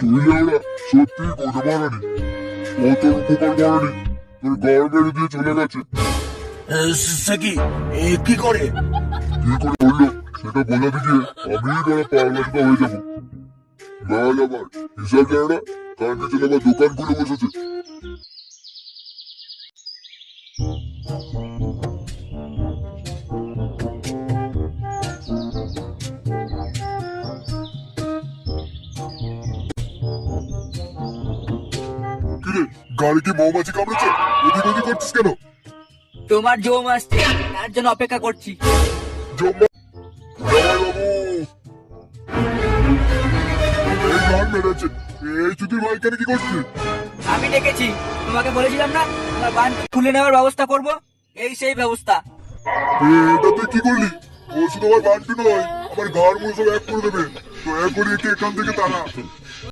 তুই লেওড়া সত্যি গোদে মারানি, ও তোর উপকার করেনি, তোর ঘর বেড়ে দিয়ে চলে গেছে। সে কি কি করে? কি করে বললো সেটা বলে দিকে আমি বড় পাগলাটকা হয়ে যাবো। লাল আবার হিসাব লেওড়া কারণে চলে আবার দোকান খুলে বসেছে। কিরে গাড়ি কি মৌমাছি কামড়েছে? ওদিক ওদিক করছিস কেন? তোমার জম আসছে, তার জন্য অপেক্ষা করছি। জম্মা বাবু এই গান মেরেছে। এই চুতির ভাই কেন কি করছে? আমি ডেকেছি, তোমাকে বলেছিলাম না তোমার বান খুলে নেওয়ার ব্যবস্থা করব, এই সেই ব্যবস্থা। এটা তুই কি করলি? ও শুধু আমার বান্টু নয়, আমার ঘর মুসব এক করে দেবে। দয়া করে একে এখান থেকে তাড়া।